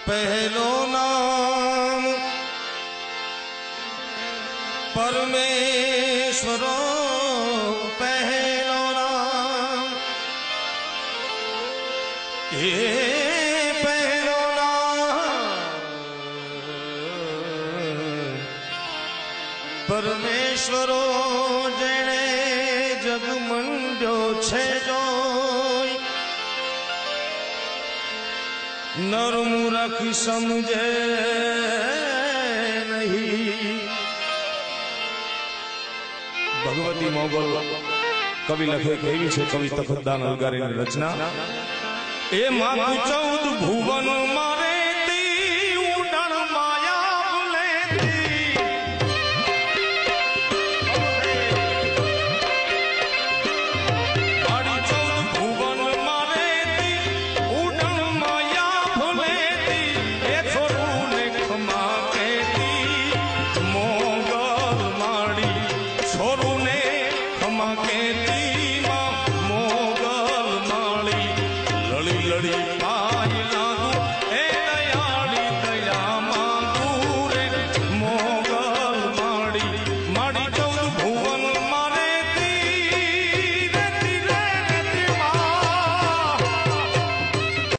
पहलो नाम परमेश्वरो पहलो नाम ये पहलो नाम परमेश्वरो जेने जग मंड्यो छे जोई नर मूर्ख समझे नहीं। भगवती मोगल कवि लखे केवी छे कवि तखतदान अलगारी ની રચના ए मातु 14 भुवन मारे ती उडण माया भूलेती आड़ी 14 भुवन मारे ती उडण माया भूलेती ए छोरू ने खमा केती मोगल माड़ी छोरू ने खमा केती मा मोगल माड़ी लड़ी लड़ी